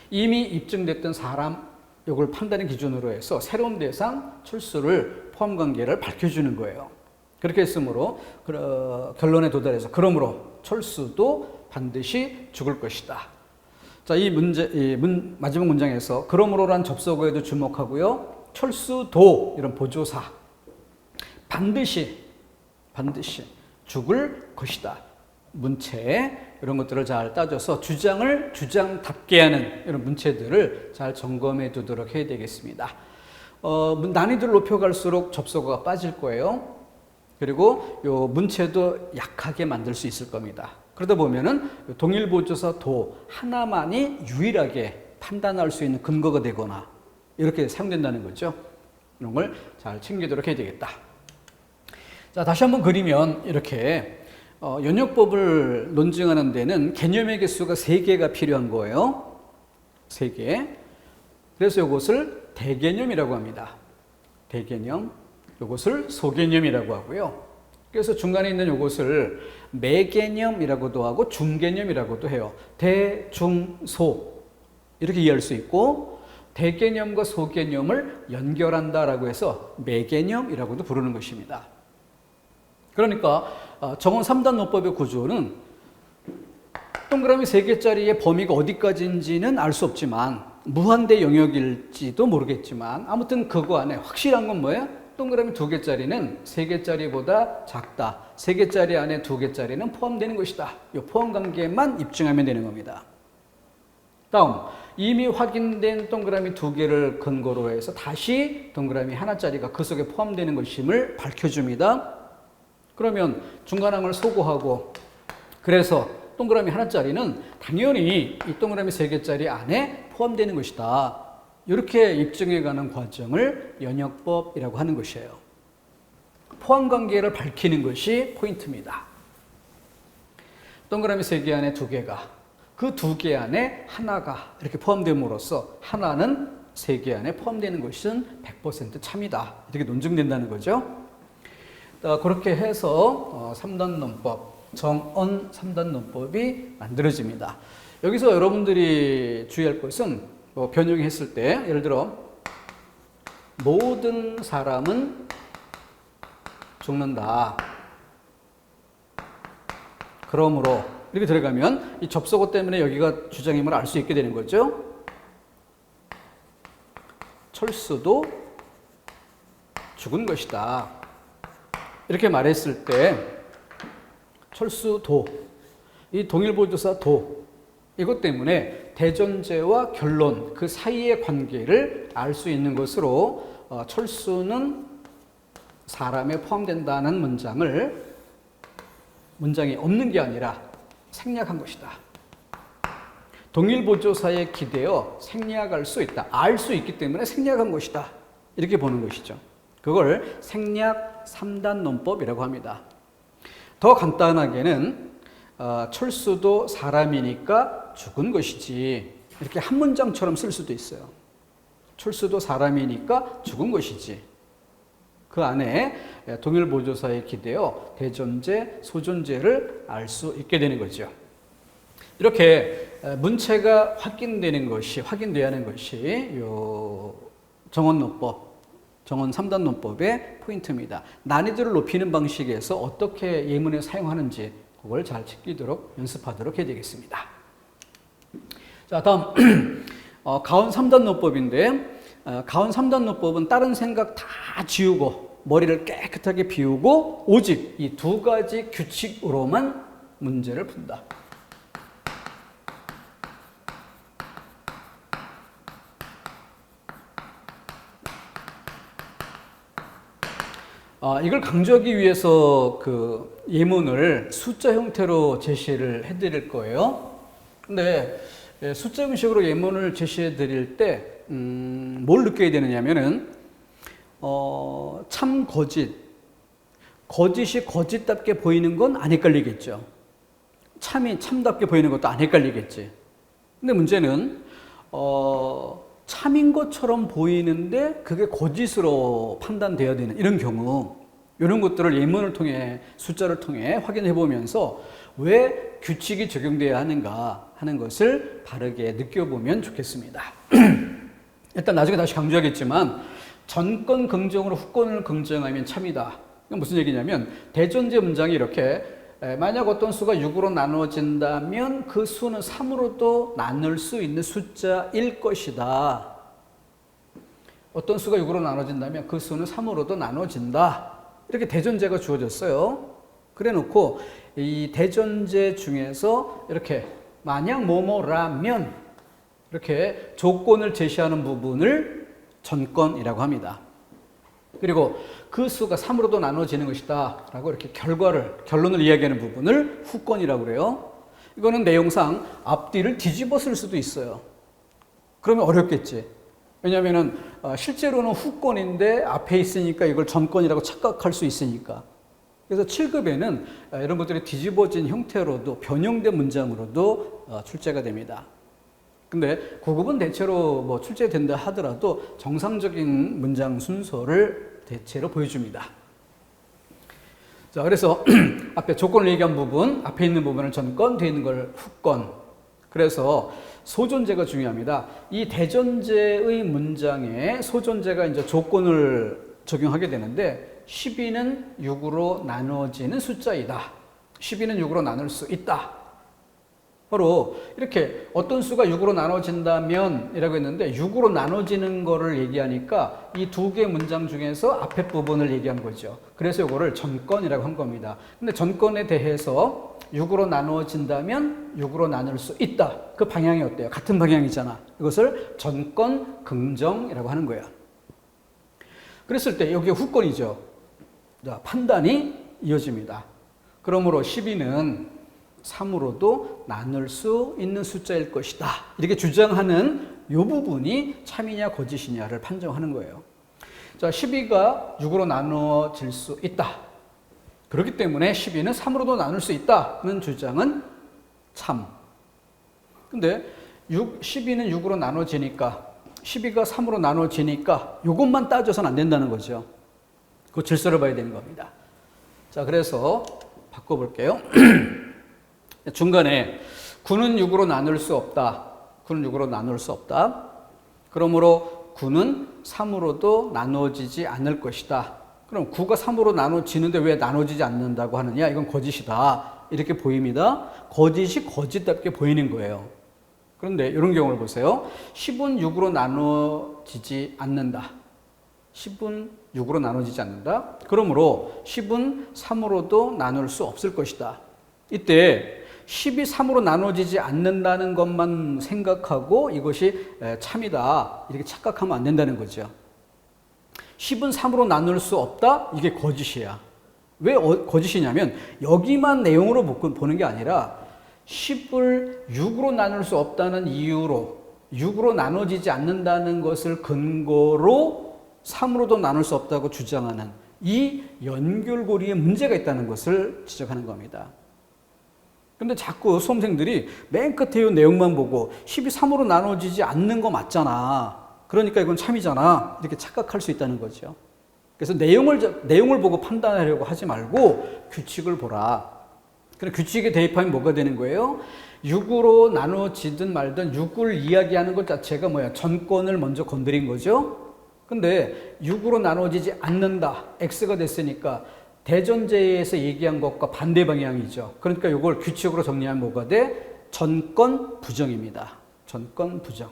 이미 입증됐던 사람, 이걸 판단의 기준으로 해서 새로운 대상, 철수를 포함관계를 밝혀주는 거예요. 그렇게 했으므로 결론에 도달해서 그러므로 철수도 반드시 죽을 것이다. 자, 이 마지막 문장에서 그러므로란 접속어에도 주목하고요. 철수도 이런 보조사 반드시 죽을 것이다. 문체 이런 것들을 잘 따져서 주장을 주장답게 하는 이런 문체들을 잘 점검해 두도록 해야 되겠습니다. 난이도를 높여갈수록 접속어가 빠질 거예요. 그리고 요 문체도 약하게 만들 수 있을 겁니다. 그러다 보면은 동일 보조사 도 하나만이 유일하게 판단할 수 있는 근거가 되거나 이렇게 사용된다는 거죠. 이런 걸 잘 챙기도록 해야 되겠다. 자, 다시 한번 그리면 이렇게 연역법을 논증하는 데는 개념의 개수가 3개가 필요한 거예요. 3개. 그래서 이것을 대개념이라고 합니다. 대개념, 이것을 소개념이라고 하고요. 그래서 중간에 있는 이것을 매개념이라고도 하고 중개념이라고도 해요. 대, 중, 소 이렇게 이해할 수 있고, 대개념과 소개념을 연결한다라고 해서 매개념이라고도 부르는 것입니다. 그러니까 정원 3단 논법의 구조는 동그라미 3개짜리의 범위가 어디까지인지는 알 수 없지만, 무한대 영역일지도 모르겠지만, 아무튼 그거 안에 확실한 건 뭐예요? 동그라미 2개짜리는 3개짜리보다 작다. 3개짜리 안에 2개짜리는 포함되는 것이다. 이 포함 관계만 입증하면 되는 겁니다. 다음, 이미 확인된 동그라미 2개를 근거로 해서 다시 동그라미 하나짜리가 그 속에 포함되는 것임을 밝혀줍니다. 그러면 중간항을 소거하고, 그래서 동그라미 하나짜리는 당연히 이 동그라미 3개짜리 안에 포함되는 것이다. 이렇게 입증해가는 과정을 연역법이라고 하는 것이에요. 포함관계를 밝히는 것이 포인트입니다. 동그라미 3개 안에 2개가, 그 2개 안에 하나가 이렇게 포함됨으로써 하나는 3개 안에 포함되는 것은 100% 참이다. 이렇게 논증된다는 거죠. 그렇게 해서 3단 논법, 정언 3단 논법이 만들어집니다. 여기서 여러분들이 주의할 것은 변형했을 때, 예를 들어 모든 사람은 죽는다. 그러므로 이렇게 들어가면 이 접속어 때문에 여기가 주장임을 알 수 있게 되는 거죠. 철수도 죽은 것이다. 이렇게 말했을 때 철수도, 이 동일보조사 도, 이것 때문에 대전제와 결론 그 사이의 관계를 알 수 있는 것으로 철수는 사람에 포함된다는 문장이 없는 게 아니라 생략한 것이다. 동일보조사에 기대어 생략할 수 있다. 알 수 있기 때문에 생략한 것이다. 이렇게 보는 것이죠. 그걸 생략 3단 논법이라고 합니다. 더 간단하게는 철수도 사람이니까 죽은 것이지, 이렇게 한 문장처럼 쓸 수도 있어요. 철수도 사람이니까 죽은 것이지. 그 안에 동일보조사에 기대어 대전제, 소존제를 알 수 있게 되는 거죠. 이렇게 문체가 확인돼야 하는 것이 요 정언논법, 정언 3단 논법의 포인트입니다. 난이도를 높이는 방식에서 어떻게 예문에 사용하는지 그걸 잘 지키도록 연습하도록 해야 되겠습니다. 자, 다음 가온 3단 논법인데, 가온 3단 논법은 다른 생각 다 지우고 머리를 깨끗하게 비우고 오직 이 2가지 규칙으로만 문제를 푼다. 이걸 강조하기 위해서 그 예문을 숫자 형태로 제시를 해드릴 거예요. 근데 숫자 형식으로 예문을 제시해 드릴 때 뭘 느껴야 되느냐면은 참 거짓이 거짓답게 보이는 건 안 헷갈리겠죠. 참이 참답게 보이는 것도 안 헷갈리겠지. 근데 문제는 참인 것처럼 보이는데 그게 거짓으로 판단되어야 되는 이런 경우, 이런 것들을 예문을 통해, 숫자를 통해 확인해 보면서 왜 규칙이 적용되어야 하는가 하는 것을 바르게 느껴보면 좋겠습니다. 일단 나중에 다시 강조하겠지만, 전권 긍정으로 후권을 긍정하면 참이다. 이건 무슨 얘기냐면, 대전제 문장이 이렇게, 만약 어떤 수가 6으로 나눠진다면 그 수는 3으로도 나눌 수 있는 숫자일 것이다. 어떤 수가 6으로 나눠진다면 그 수는 3으로도 나눠진다. 이렇게 대전제가 주어졌어요. 그래 놓고 이 대전제 중에서 이렇게 만약 뭐뭐라면 이렇게 조건을 제시하는 부분을 전권이라고 합니다. 그리고 그 수가 3으로도 나눠지는 것이다 라고 이렇게 결론을 이야기하는 부분을 후권이라고 그래요. 이거는 내용상 앞뒤를 뒤집어 쓸 수도 있어요. 그러면 어렵겠지. 왜냐하면 실제로는 후권인데 앞에 있으니까 이걸 전권이라고 착각할 수 있으니까. 그래서 7급에는 이런 것들이 뒤집어진 형태로도, 변형된 문장으로도 출제가 됩니다. 근데 구급은 대체로 뭐 출제된다 하더라도 정상적인 문장 순서를 대체로 보여줍니다. 자, 그래서 앞에 조건을 얘기한 부분, 앞에 있는 부분을 전건, 뒤에 있는 걸 후건. 그래서 소존재가 중요합니다. 이 대전제의 문장에 소존재가 이제 조건을 적용하게 되는데 12는 6으로 나눠지는 숫자이다. 12는 6으로 나눌 수 있다. 바로 이렇게 어떤 수가 6으로 나눠진다면 이라고 했는데 6으로 나눠지는 거를 얘기하니까 이 두 개 문장 중에서 앞에 부분을 얘기한 거죠. 그래서 이거를 전건이라고 한 겁니다. 근데 전건에 대해서 6으로 나눠진다면 6으로 나눌 수 있다. 그 방향이 어때요? 같은 방향이잖아. 이것을 전건 긍정이라고 하는 거예요. 그랬을 때 여기 후건이죠. 자, 판단이 이어집니다. 그러므로 12는 3으로도 나눌 수 있는 숫자일 것이다. 이렇게 주장하는 이 부분이 참이냐 거짓이냐를 판정하는 거예요. 자, 12가 6으로 나눠질 수 있다. 그렇기 때문에 12는 3으로도 나눌 수 있다는 주장은 참. 근데 12는 6으로 나눠지니까 12가 3으로 나눠지니까 이것만 따져서는 안 된다는 거죠. 그 질서를 봐야 되는 겁니다. 자, 그래서 바꿔볼게요. 중간에 9는 6으로 나눌 수 없다. 9는 6으로 나눌 수 없다. 그러므로 9는 3으로도 나눠지지 않을 것이다. 그럼 9가 3으로 나눠지는데 왜 나눠지지 않는다고 하느냐? 이건 거짓이다. 이렇게 보입니다. 거짓이 거짓답게 보이는 거예요. 그런데 이런 경우를 보세요. 10은 6으로 나눠지지 않는다. 10은 6으로 나눠지지 않는다. 그러므로 10은 3으로도 나눌 수 없을 것이다. 이때 10이 3으로 나눠지지 않는다는 것만 생각하고 이것이 참이다. 이렇게 착각하면 안 된다는 거죠. 10은 3으로 나눌 수 없다? 이게 거짓이야. 왜 거짓이냐면 여기만 내용으로 보는 게 아니라 10을 6으로 나눌 수 없다는 이유로 6으로 나눠지지 않는다는 것을 근거로 3으로도 나눌 수 없다고 주장하는 이 연결고리에 문제가 있다는 것을 지적하는 겁니다. 근데 자꾸 수험생들이 맨 끝에 이 내용만 보고 10이 3으로 나눠지지 않는 거 맞잖아. 그러니까 이건 참이잖아. 이렇게 착각할 수 있다는 거죠. 그래서 내용을 보고 판단하려고 하지 말고 규칙을 보라. 그럼 규칙에 대입하면 뭐가 되는 거예요? 6으로 나눠지든 말든 6을 이야기하는 것 자체가 뭐야? 전권을 먼저 건드린 거죠. 근데 6으로 나눠지지 않는다. X가 됐으니까 대전제에서 얘기한 것과 반대 방향이죠. 그러니까 이걸 규칙으로 정리하면 뭐가 돼? 전권 부정입니다. 전권 부정.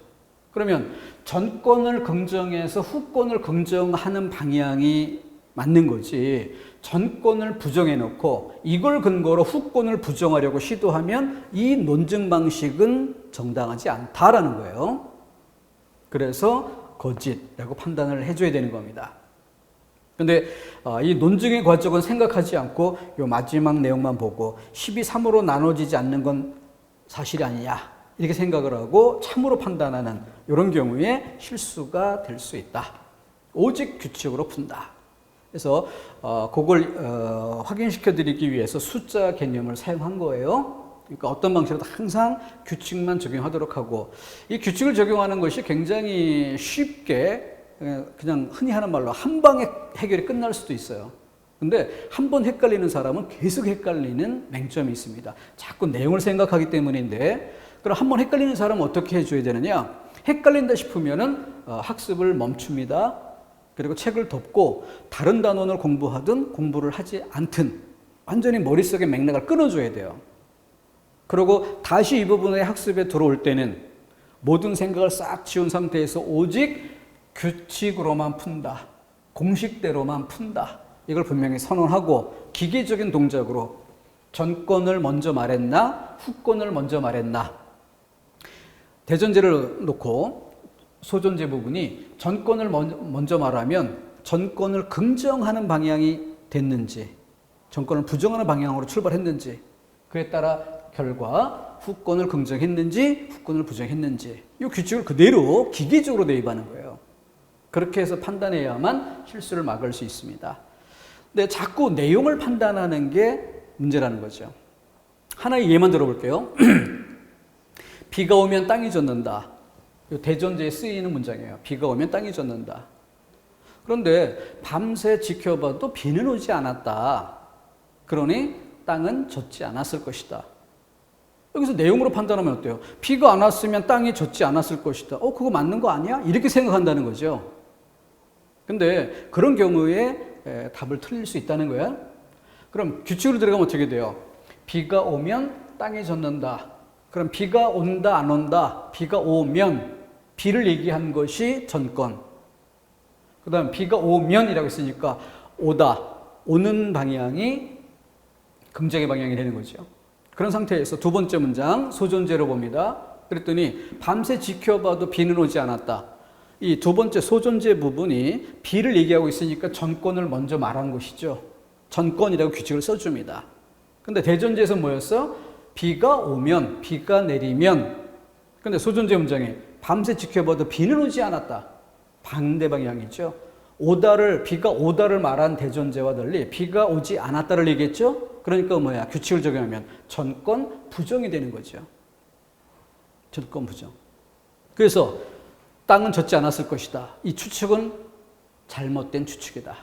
그러면 전권을 긍정해서 후권을 긍정하는 방향이 맞는 거지. 전권을 부정해 놓고 이걸 근거로 후권을 부정하려고 시도하면 이 논증 방식은 정당하지 않다라는 거예요. 그래서 거짓이라고 판단을 해줘야 되는 겁니다. 근데 이 논증의 과정은 생각하지 않고 이 마지막 내용만 보고 10이 3으로 나눠지지 않는 건 사실이 아니냐 이렇게 생각을 하고 참으로 판단하는 이런 경우에 실수가 될 수 있다. 오직 규칙으로 푼다. 그래서 그걸 확인시켜 드리기 위해서 숫자 개념을 사용한 거예요. 그러니까 어떤 방식으로도 항상 규칙만 적용하도록 하고 이 규칙을 적용하는 것이 굉장히 쉽게 그냥 흔히 하는 말로 한 방에 해결이 끝날 수도 있어요. 근데 한 번 헷갈리는 사람은 계속 헷갈리는 맹점이 있습니다. 자꾸 내용을 생각하기 때문인데 그럼 한 번 헷갈리는 사람은 어떻게 해줘야 되느냐? 헷갈린다 싶으면은 학습을 멈춥니다. 그리고 책을 덮고 다른 단원을 공부하든 공부를 하지 않든 완전히 머릿속에 맥락을 끊어줘야 돼요. 그리고 다시 이 부분의 학습에 들어올 때는 모든 생각을 싹 지운 상태에서 오직 규칙으로만 푼다. 공식대로만 푼다. 이걸 분명히 선언하고 기계적인 동작으로 전권을 먼저 말했나 후권을 먼저 말했나. 대전제를 놓고 소존제 부분이 전권을 먼저 말하면 전권을 긍정하는 방향이 됐는지 전권을 부정하는 방향으로 출발했는지 그에 따라 결과 후권을 긍정했는지 후권을 부정했는지 이 규칙을 그대로 기계적으로 대입하는 거예요. 그렇게 해서 판단해야만 실수를 막을 수 있습니다. 근데 자꾸 내용을 판단하는 게 문제라는 거죠. 하나의 예만 들어볼게요. 비가 오면 땅이 젖는다. 대전제에 쓰이는 문장이에요. 비가 오면 땅이 젖는다. 그런데 밤새 지켜봐도 비는 오지 않았다. 그러니 땅은 젖지 않았을 것이다. 여기서 내용으로 판단하면 어때요? 비가 안 왔으면 땅이 젖지 않았을 것이다. 그거 맞는 거 아니야? 이렇게 생각한다는 거죠. 근데 그런 경우에 답을 틀릴 수 있다는 거야. 그럼 규칙으로 들어가면 어떻게 돼요? 비가 오면 땅이 젖는다. 그럼 비가 온다, 안 온다? 비가 오면 비를 얘기한 것이 전권. 그 다음 비가 오면이라고 했으니까 오다, 오는 방향이 긍정의 방향이 되는 거죠. 그런 상태에서 두 번째 문장 소존재로 봅니다. 그랬더니 밤새 지켜봐도 비는 오지 않았다. 이 두 번째 소존재 부분이 비를 얘기하고 있으니까 전권을 먼저 말한 것이죠. 전권이라고 규칙을 써줍니다. 근데 대전제에서 뭐였어? 비가 오면, 비가 내리면. 근데 소존재 문장에 밤새 지켜봐도 비는 오지 않았다. 반대 방향이죠. 비가 오다를 말한 대전제와 달리 비가 오지 않았다를 얘기했죠. 그러니까 뭐야? 규칙을 적용하면 전권 부정이 되는 거죠. 전권 부정. 그래서 땅은 젖지 않았을 것이다. 이 추측은 잘못된 추측이다.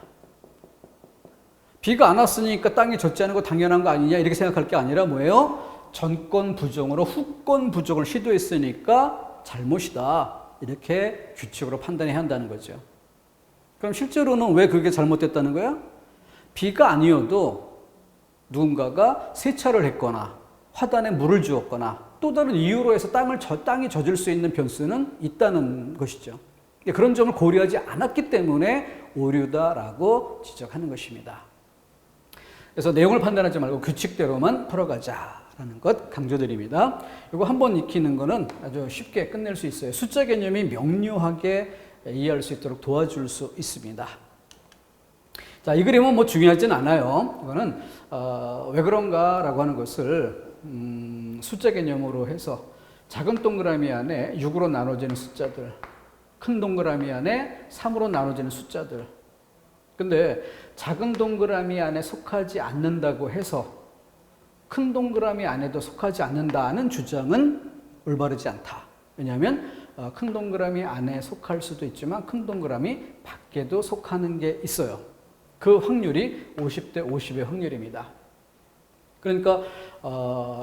비가 안 왔으니까 땅이 젖지 않은 거 당연한 거 아니냐 이렇게 생각할 게 아니라 뭐예요? 전권 부정으로 후권 부정을 시도했으니까 잘못이다. 이렇게 규칙으로 판단해야 한다는 거죠. 그럼 실제로는 왜 그게 잘못됐다는 거야? 비가 아니어도 누군가가 세차를 했거나 화단에 물을 주었거나 또 다른 이유로 해서 땅이 젖을 수 있는 변수는 있다는 것이죠. 그런 점을 고려하지 않았기 때문에 오류다라고 지적하는 것입니다. 그래서 내용을 판단하지 말고 규칙대로만 풀어가자라는 것 강조드립니다. 이거 한번 익히는 거는 아주 쉽게 끝낼 수 있어요. 숫자 개념이 명료하게 이해할 수 있도록 도와줄 수 있습니다. 자, 이 그림은 뭐 중요하진 않아요. 이거는 왜 그런가라고 하는 것을 숫자 개념으로 해서 작은 동그라미 안에 6으로 나눠지는 숫자들, 큰 동그라미 안에 3으로 나눠지는 숫자들. 근데 작은 동그라미 안에 속하지 않는다고 해서 큰 동그라미 안에도 속하지 않는다는 주장은 올바르지 않다. 왜냐하면 큰 동그라미 안에 속할 수도 있지만 큰 동그라미 밖에도 속하는 게 있어요. 그 확률이 50대 50의 확률입니다. 그러니까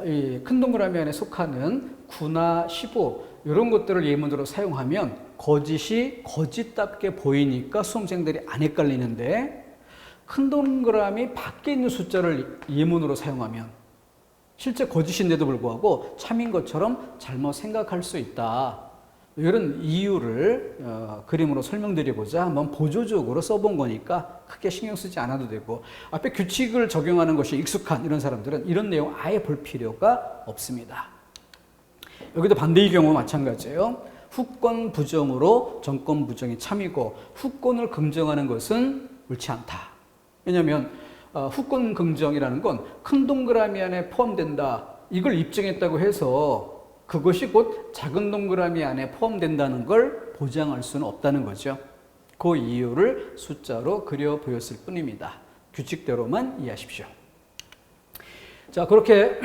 이 큰 동그라미 안에 속하는 9나 15 이런 것들을 예문으로 사용하면 거짓이 거짓답게 보이니까 수험생들이 안 헷갈리는데 큰 동그라미 밖에 있는 숫자를 예문으로 사용하면 실제 거짓인데도 불구하고 참인 것처럼 잘못 생각할 수 있다. 이런 이유를 그림으로 설명드리고자 한번 보조적으로 써본 거니까 크게 신경 쓰지 않아도 되고 앞에 규칙을 적용하는 것이 익숙한 이런 사람들은 이런 내용 아예 볼 필요가 없습니다. 여기도 반대의 경우 마찬가지예요. 후권 부정으로 전권 부정이 참이고 후권을 긍정하는 것은 옳지 않다. 왜냐하면 후권 긍정이라는 건 큰 동그라미 안에 포함된다. 이걸 입증했다고 해서 그것이 곧 작은 동그라미 안에 포함된다는 걸 보장할 수는 없다는 거죠. 그 이유를 숫자로 그려 보였을 뿐입니다. 규칙대로만 이해하십시오. 자, 그렇게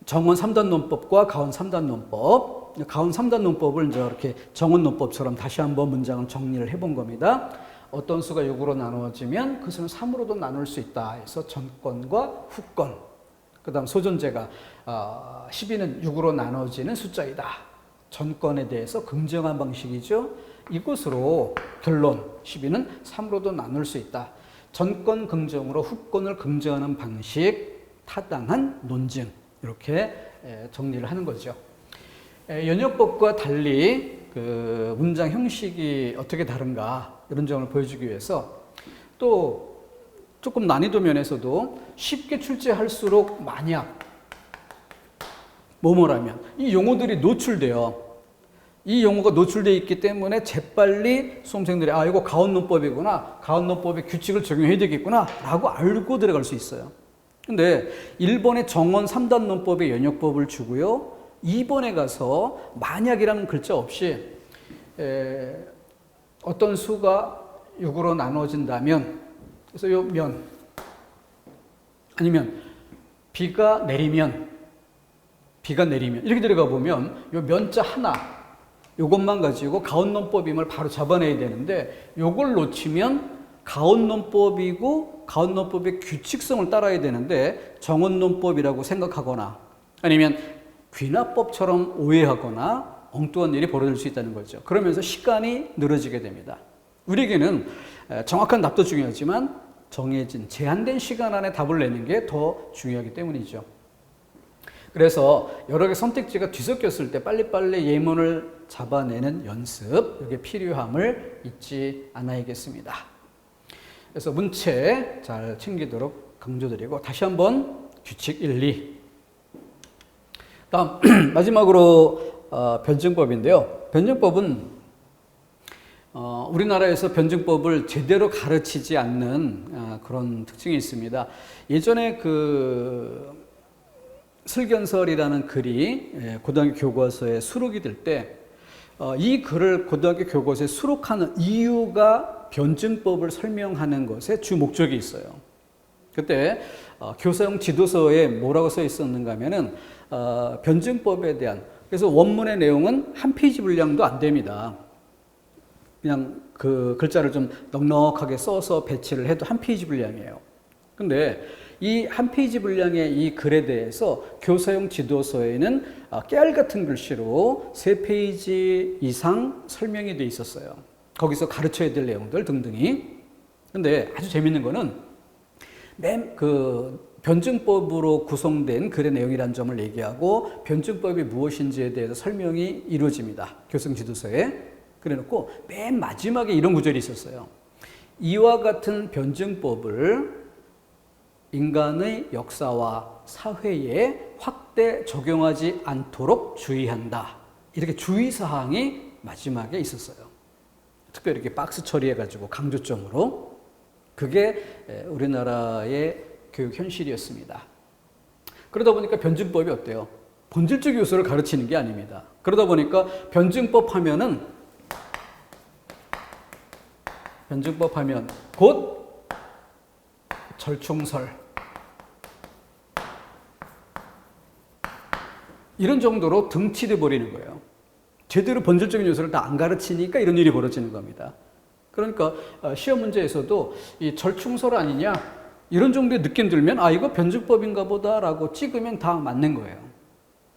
정원 3단 논법과 가원 3단 논법, 가원 3단 논법을 이제 이렇게 정원 논법처럼 다시 한번 문장을 정리를 해본 겁니다. 어떤 수가 6으로 나누어지면 그 수는 3으로도 나눌 수 있다 해서 전권과 후권, 그 다음 소존재가 12는 6으로 나눠지는 숫자이다. 전권에 대해서 긍정한 방식이죠. 이것으로 결론 12는 3으로도 나눌 수 있다. 전권 긍정으로 후권을 긍정하는 방식, 타당한 논증 이렇게 정리를 하는 거죠. 연역법과 달리 그 문장 형식이 어떻게 다른가 이런 점을 보여주기 위해서 또 조금 난이도 면에서도 쉽게 출제할수록 만약 뭐뭐라면 이 용어들이 노출돼요. 이 용어가 노출되어 있기 때문에 재빨리 수험생들이 이거 가온논법이구나. 가온논법의 규칙을 적용해야 되겠구나 라고 알고 들어갈 수 있어요. 근데 1번에 정원 3단 논법의 연역법을 주고요. 2번에 가서 만약이라는 글자 없이 어떤 수가 6으로 나눠진다면 그래서 요 면 아니면 비가 내리면 비가 내리면 이렇게 들어가 보면 요 면자 하나 요것만 가지고 가온논법임을 바로 잡아내야 되는데 요걸 놓치면 가온논법이고 가온논법의 규칙성을 따라야 되는데 정원논법이라고 생각하거나 아니면 귀납법처럼 오해하거나 엉뚱한 일이 벌어질 수 있다는 거죠. 그러면서 시간이 늘어지게 됩니다. 우리에게는 정확한 답도 중요하지만 정해진 제한된 시간 안에 답을 내는 게 더 중요하기 때문이죠. 그래서 여러 개 선택지가 뒤섞였을 때 빨리빨리 예문을 잡아내는 연습, 이게 필요함을 잊지 않아야겠습니다. 그래서 문체 잘 챙기도록 강조드리고 다시 한번 규칙 1, 2. 다음 마지막으로 변증법인데요. 변증법은 우리나라에서 변증법을 제대로 가르치지 않는 그런 특징이 있습니다. 예전에 그 슬견설이라는 글이 고등학교 교과서에 수록이 될 때 이 글을 고등학교 교과서에 수록하는 이유가 변증법을 설명하는 것에 주 목적이 있어요. 그때 교사용 지도서에 뭐라고 써 있었는가 하면은 변증법에 대한, 그래서 원문의 내용은 한 페이지 분량도 안 됩니다. 그냥 그 글자를 좀 넉넉하게 써서 배치를 해도 한 페이지 분량이에요. 근데 이 한 페이지 분량의 이 글에 대해서 교사용 지도서에는 깨알 같은 글씨로 3페이지 이상 설명이 돼 있었어요. 거기서 가르쳐야 될 내용들 등등이. 근데 아주 재밌는 거는 맨 그 변증법으로 구성된 글의 내용이라는 점을 얘기하고 변증법이 무엇인지에 대해서 설명이 이루어집니다. 교사용 지도서에. 그래놓고 맨 마지막에 이런 구절이 있었어요. 이와 같은 변증법을 인간의 역사와 사회에 확대 적용하지 않도록 주의한다. 이렇게 주의사항이 마지막에 있었어요. 특별히 이렇게 박스 처리해가지고 강조점으로. 그게 우리나라의 교육 현실이었습니다. 그러다 보니까 변증법이 어때요? 본질적 요소를 가르치는 게 아닙니다. 그러다 보니까 변증법 하면 곧 절충설 이런 정도로 등치돼 버리는 거예요. 제대로 본질적인 요소를 다 안 가르치니까 이런 일이 벌어지는 겁니다. 그러니까 시험 문제에서도 이 절충설 아니냐 이런 정도의 느낌 들면 이거 변증법인가 보다라고 찍으면 다 맞는 거예요.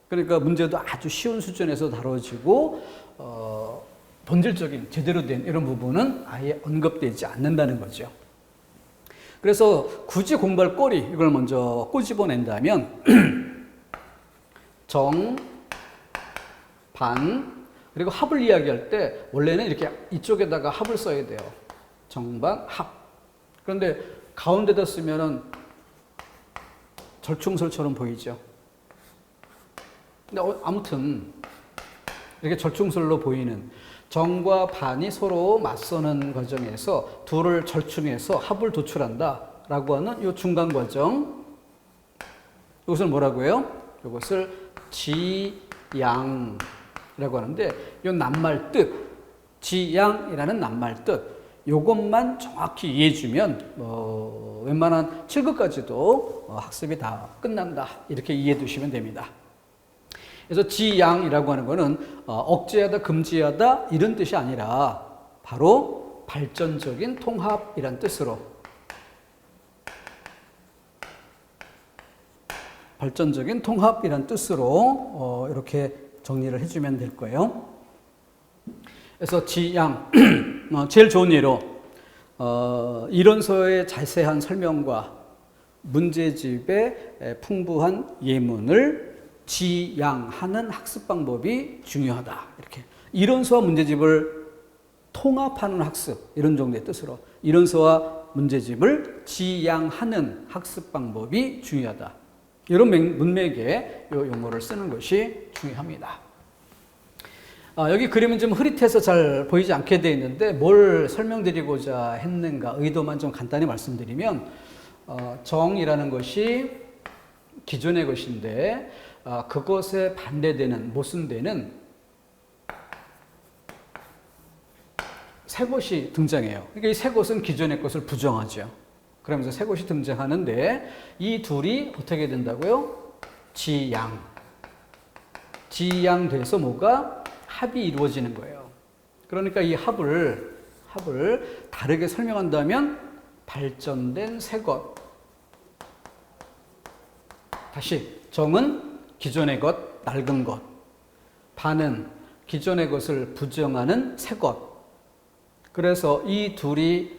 그러니까 문제도 아주 쉬운 수준에서 다뤄지고 본질적인 제대로 된 이런 부분은 아예 언급되지 않는다는 거죠. 그래서 굳이 공부할 꼬리 이걸 먼저 꼬집어낸다면 정, 반, 그리고 합을 이야기할 때 원래는 이렇게 이쪽에다가 합을 써야 돼요. 정반, 합. 그런데 가운데다 쓰면은 절충설처럼 보이죠. 근데 아무튼 이렇게 절충설로 보이는 정과 반이 서로 맞서는 과정에서 둘을 절충해서 합을 도출한다라고 하는 이 중간 과정. 이것을 뭐라고 해요? 이것을 지양이라고 하는데 이 낱말 뜻, 지양이라는 낱말 뜻 이것만 정확히 이해해주면 웬만한 7급까지도 학습이 다 끝난다 이렇게 이해해 두시면 됩니다. 그래서 지양이라고 하는 것은 억제하다, 금지하다 이런 뜻이 아니라 바로 발전적인 통합이란 뜻으로 이렇게 정리를 해주면 될 거예요. 그래서 지양 제일 좋은 예로 이론서의 자세한 설명과 문제집의 풍부한 예문을 지양하는 학습 방법이 중요하다. 이렇게 이론서와 문제집을 통합하는 학습 이런 정도의 뜻으로 이론서와 문제집을 지양하는 학습 방법이 중요하다. 이런 문맥에 이 용어를 쓰는 것이 중요합니다. 여기 그림은 좀 흐릿해서 잘 보이지 않게 되어 있는데 뭘 설명드리고자 했는가 의도만 좀 간단히 말씀드리면 정이라는 것이 기존의 것인데 그것에 반대되는 모순되는 새 것이 등장해요. 그러니까 이 새 것은 기존의 것을 부정하죠. 그러면서 새 것이 등장하는데 이 둘이 어떻게 된다고요? 지양. 지양돼서 뭐가 합이 이루어지는 거예요. 그러니까 이 합을 다르게 설명한다면 발전된 새 것. 다시 정은 기존의 것, 낡은 것. 반은 기존의 것을 부정하는 새 것. 그래서 이 둘이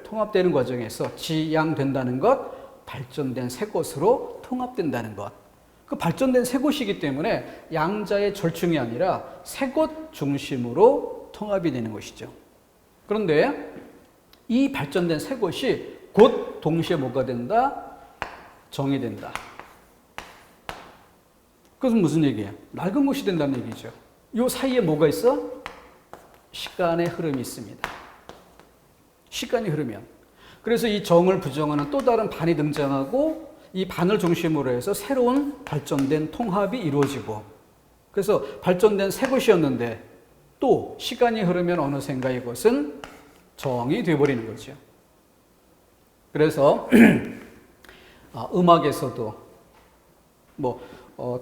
통합되는 과정에서 지양된다는 것, 발전된 새 것으로 통합된다는 것. 그 발전된 새 것이기 때문에 양자의 절충이 아니라 새 것 중심으로 통합이 되는 것이죠. 그런데 이 발전된 새 것이 곧 동시에 뭐가 된다? 정이 된다. 그것은 무슨 얘기예요? 낡은 것이 된다는 얘기죠. 이 사이에 뭐가 있어? 시간의 흐름이 있습니다. 시간이 흐르면. 그래서 이 정을 부정하는 또 다른 반이 등장하고 이 반을 중심으로 해서 새로운 발전된 통합이 이루어지고, 그래서 발전된 새 것이었는데 또 시간이 흐르면 어느샌가 이것은 정이 되어버리는 거죠. 그래서 음악에서도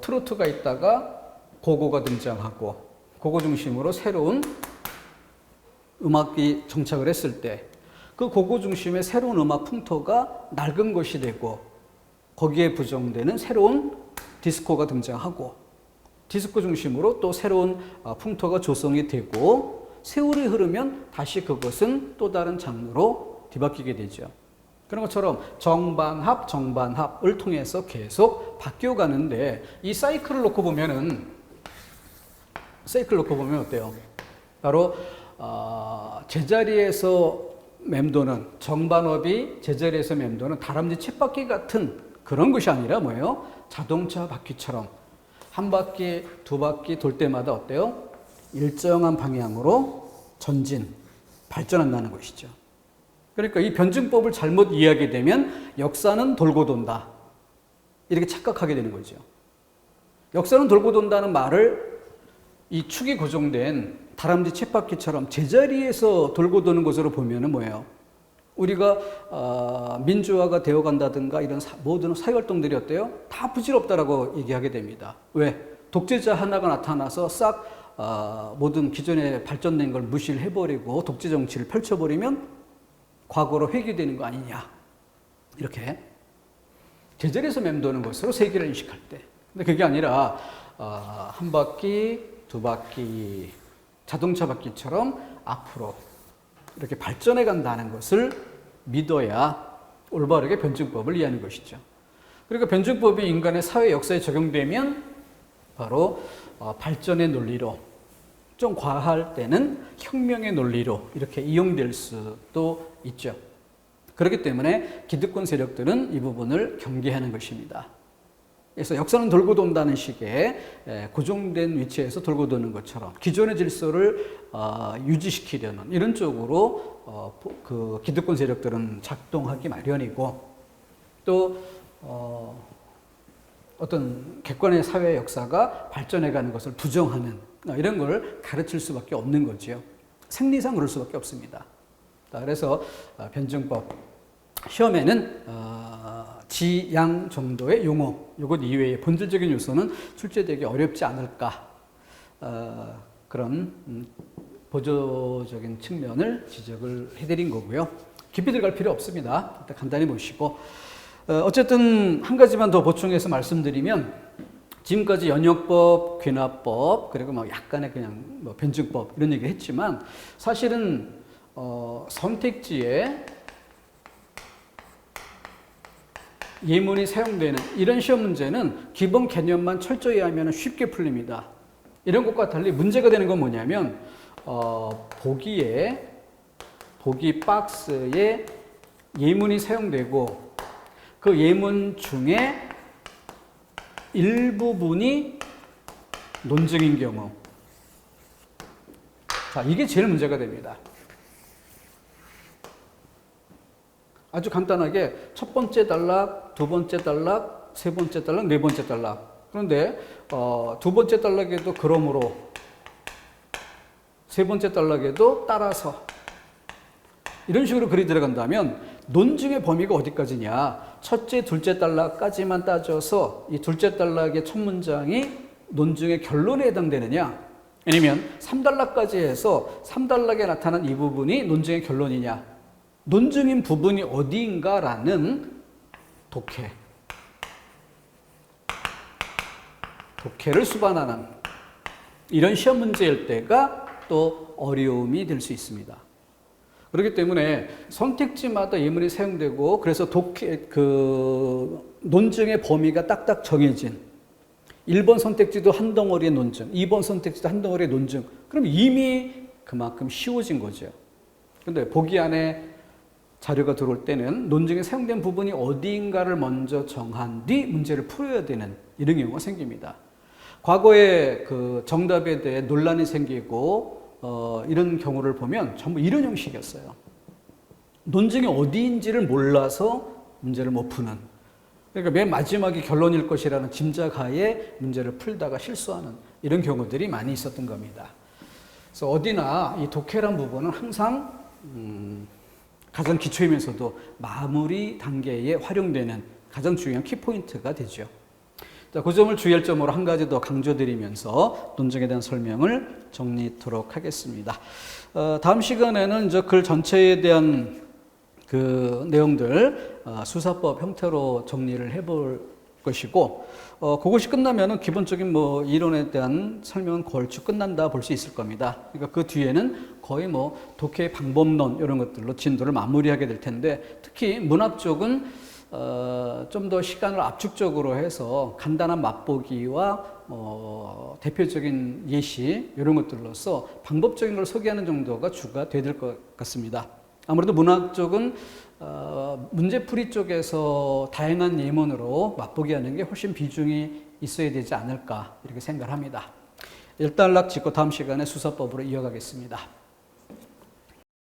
트로트가 있다가 고고가 등장하고 고고 중심으로 새로운 음악이 정착을 했을 때 그 고고 중심의 새로운 음악 풍토가 낡은 것이 되고 거기에 부정되는 새로운 디스코가 등장하고 디스코 중심으로 또 새로운 풍토가 조성이 되고 세월이 흐르면 다시 그것은 또 다른 장르로 뒤바뀌게 되죠. 그런 것처럼 정반합을 통해서 계속 바뀌어 가는데 이 사이클을 놓고 보면 어때요? 바로 제자리에서 맴도는 정반업이 제자리에서 맴도는 다람쥐 쳇바퀴 같은 그런 것이 아니라 뭐예요? 자동차 바퀴처럼 한 바퀴, 두 바퀴 돌 때마다 어때요? 일정한 방향으로 전진, 발전한다는 것이죠. 그러니까 이 변증법을 잘못 이해하게 되면 역사는 돌고 돈다. 이렇게 착각하게 되는 거죠. 역사는 돌고 돈다는 말을 이 축이 고정된 다람쥐 쳇바퀴처럼 제자리에서 돌고 도는 것으로 보면은 뭐예요? 우리가 민주화가 되어 간다든가 이런 모든 사회활동들이 어때요? 다 부질없다라고 얘기하게 됩니다. 왜? 독재자 하나가 나타나서 싹 모든 기존에 발전된 걸 무시를 해버리고 독재 정치를 펼쳐버리면 과거로 회귀되는 거 아니냐. 이렇게 제자리에서 맴도는 것으로 세계를 인식할 때. 근데 그게 아니라 한 바퀴, 두 바퀴, 자동차 바퀴처럼 앞으로 이렇게 발전해 간다는 것을 믿어야 올바르게 변증법을 이해하는 것이죠. 그러니까 변증법이 인간의 사회 역사에 적용되면 바로 발전의 논리로, 좀 과할 때는 혁명의 논리로 이렇게 이용될 수도 있죠. 그렇기 때문에 기득권 세력들은 이 부분을 경계하는 것입니다. 그래서 역사는 돌고 돈다는 식의 고정된 위치에서 돌고 도는 것처럼 기존의 질서를 유지시키려는 이런 쪽으로 그 기득권 세력들은 작동하기 마련이고, 또 어떤 객관의 사회 역사가 발전해가는 것을 부정하는 이런 걸 가르칠 수밖에 없는 거죠. 생리상 그럴 수밖에 없습니다. 그래서 변증법 시험에는 지양 정도의 용어, 이것 이외의 본질적인 요소는 출제되기 어렵지 않을까, 그런 보조적인 측면을 지적을 해드린 거고요. 깊이 들어갈 필요 없습니다. 일단 간단히 보시고, 어쨌든 한 가지만 더 보충해서 말씀드리면, 지금까지 연역법, 귀납법, 그리고 약간의 그냥 변증법 이런 얘기를 했지만, 사실은 선택지에 예문이 사용되는 이런 시험 문제는 기본 개념만 철저히 하면 쉽게 풀립니다. 이런 것과 달리 문제가 되는 건 뭐냐면 보기 박스에 예문이 사용되고 그 예문 중에 일부분이 논증인 경우, 자, 이게 제일 문제가 됩니다. 아주 간단하게 첫 번째 단락, 두 번째 단락, 세 번째 단락, 네 번째 단락. 그런데 두 번째 단락에도 그러므로, 세 번째 단락에도 따라서 이런 식으로 글이 들어간다면 논증의 범위가 어디까지냐? 첫째, 둘째 단락까지만 따져서 이 둘째 단락의 첫 문장이 논증의 결론에 해당되느냐? 아니면 3단락까지 해서 3단락에 나타난 이 부분이 논증의 결론이냐? 논증인 부분이 어디인가라는 독해를 수반하는 이런 시험 문제일 때가 또 어려움이 될 수 있습니다. 그렇기 때문에 선택지마다 예문이 사용되고 그래서 논증의 범위가 딱딱 정해진 1번 선택지도 한 덩어리의 논증, 2번 선택지도 한 덩어리의 논증. 그럼 이미 그만큼 쉬워진 거죠. 근데 보기 안에 자료가 들어올 때는 논증에 사용된 부분이 어디인가를 먼저 정한 뒤 문제를 풀어야 되는 이런 경우가 생깁니다. 과거에 그 정답에 대해 논란이 생기고 이런 경우를 보면 전부 이런 형식이었어요. 논증이 어디인지를 몰라서 문제를 못 푸는. 그러니까 맨 마지막이 결론일 것이라는 짐작하에 문제를 풀다가 실수하는 이런 경우들이 많이 있었던 겁니다. 그래서 어디나 이 독해란 부분은 항상 가장 기초이면서도 마무리 단계에 활용되는 가장 중요한 키포인트가 되죠. 자, 그 점을 주의할 점으로 한 가지 더 강조드리면서 논증에 대한 설명을 정리하도록 하겠습니다. 다음 시간에는 이제 글 전체에 대한 그 내용들 수사법 형태로 정리를 해볼 것이고, 그것이 끝나면은 기본적인 뭐 이론에 대한 설명은 걸쭉 끝난다 볼 수 있을 겁니다. 그러니까 그 뒤에는 거의 뭐 독해 방법론 이런 것들로 진도를 마무리하게 될 텐데, 특히 문학 쪽은 좀 더 시간을 압축적으로 해서 간단한 맛보기와 대표적인 예시 이런 것들로서 방법적인 걸 소개하는 정도가 주가 돼야 될 것 같습니다. 아무래도 문학 쪽은 문제풀이 쪽에서 다양한 예문으로 맛보기 하는 게 훨씬 비중이 있어야 되지 않을까 이렇게 생각을 합니다. 일단락 짚고 다음 시간에 수사법으로 이어가겠습니다.